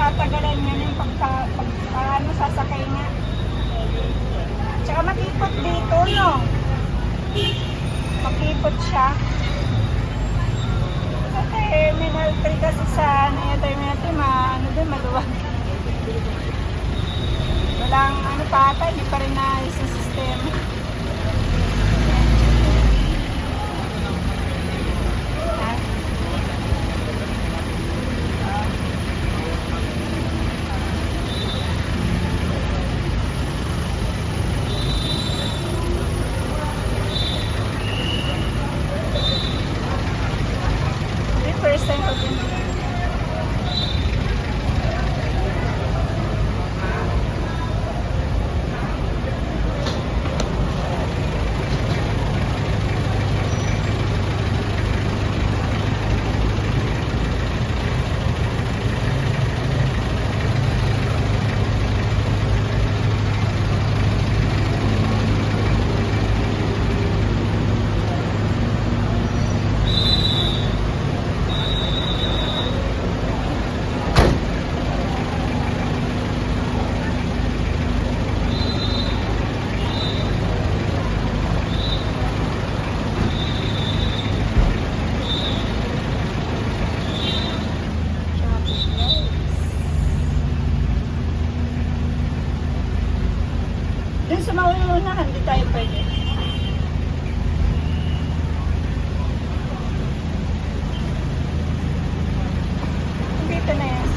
matatagalan nga yung ano, sasakay nga. Tsaka makipot dito, no? Makipot siya. Sa Terminal 3 kasi sa ano yung Terminal 3, ano din, maluwag. Walang ano pa ata, hindi pa rin na isang sistema. First time ko din. Dun sa mauunahan, hindi tayo pwede. Dito na yan.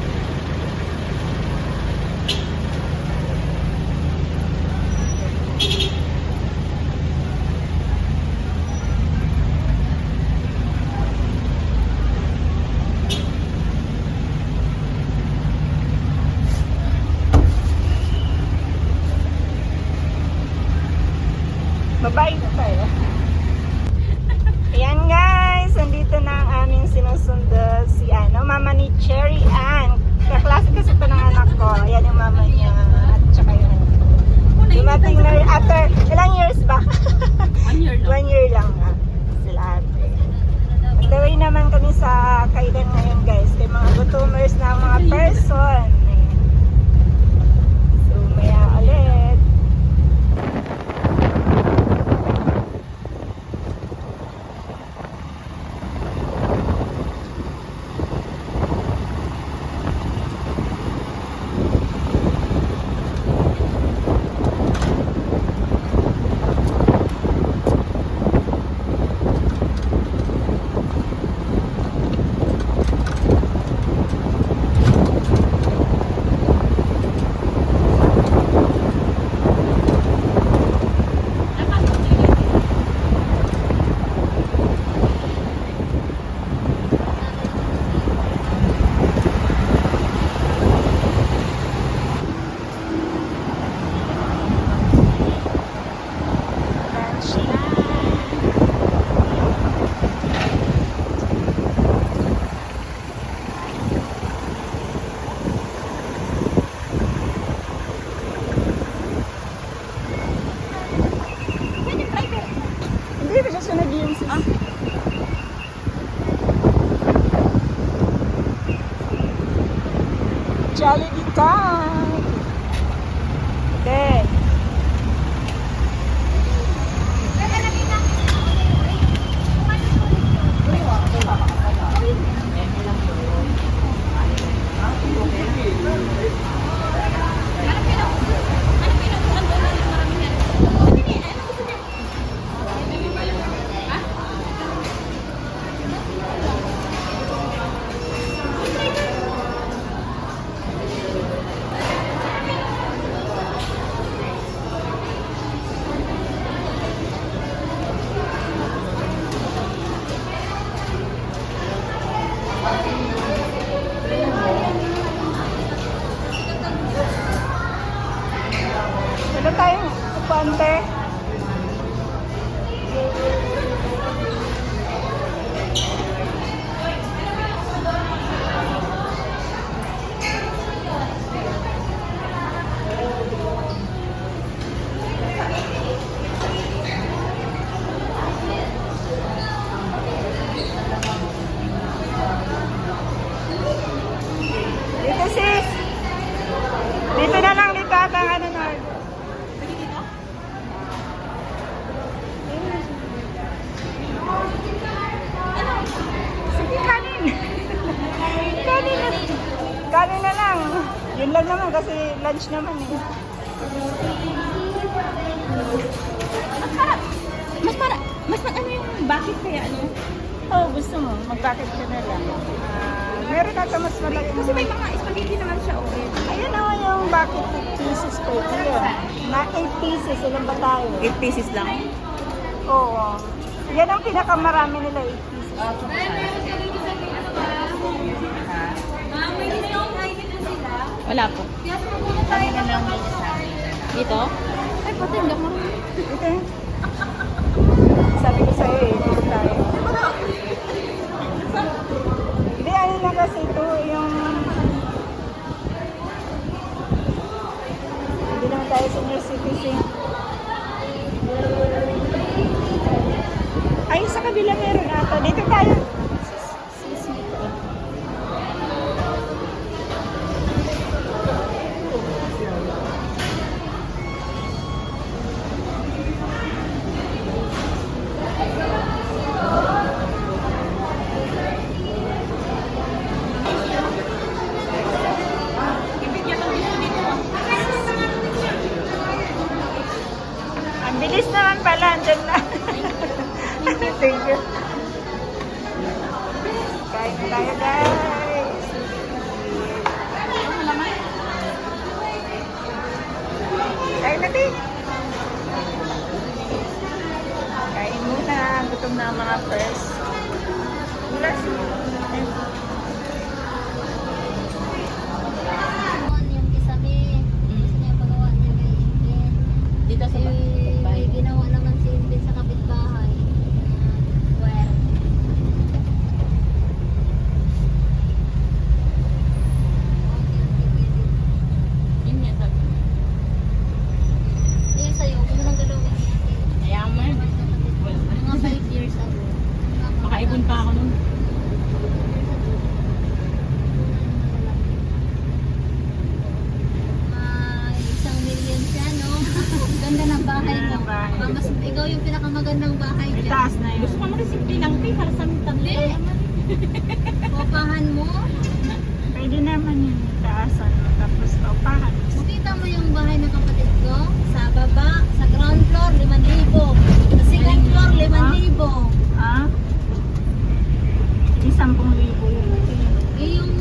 Babae na tayo. Ayan guys, nandito na ang aming sinusundo si mama ni Cherry Ann. Kaklase kasi ito ng anak ko. Ayan yung mama niya at saka yung dumating na after ilang years ba? 1 year lang. 1 year lang na sila ate. On the way naman kami sa kailan ngayon guys. Kay mga gutomers na mga person. So maya ulit. Hindi ba siya sunod yung sis? Jollibee time! Then, wala tayong upante. Dito sis! Yun lang naman kasi lunch naman eh. Mas ano yung bakit kaya ano? Oh, gusto mo, mag-bucket ka na lang. Meron ata mas malaki. Kasi may mga spaghetti naman siya okay. Ayun naman yung bucket pieces per kilo. Na 8 pieces, ilan ba tayo? 8 pieces lang. Oo. Yan ang pinakamarami nila, 8 pieces. Wala po. Dito? Ay, pati hindi ako. Ito eh. Sabi ko sa'yo eh, dito tayo. Hindi, ano na kasi ito, yung... Hindi naman tayo senior citizen. Ay, sa kabila meron ata. Dito tayo. Ang bilis naman pala, andyan na. Thank you. Kain na tayo, guys. Kain na, Ting. Kain muna. Gutom na ang mga first. Bulas. Yung kisame, gusto niya pagawa niya kay Invin. Dito sa May ginawa naman si Invin sa kapitbahay. Well, Yun niya sabi. yun sa'yo, kung nang galawin niya. Kaya mo yun. Mga 5 years ago. Makaipon pa ako nun. May 1,000,000 siya, no? Ganda ng bahay mo. Bahay. Baka mas, ikaw yung pinakamagandang bahay May dyan. taas na Gusto yun. ko naman simple lang ito para sa mitang Hindi. Paupahan mo. Pwede naman yun. Taas, ano. Tapos paupahan. Makita mo yung bahay ng kapatid ko. Sa baba, sa ground floor, 5,000. Sa second floor, 5,000. Ah? 10,000 yun. Eh, yung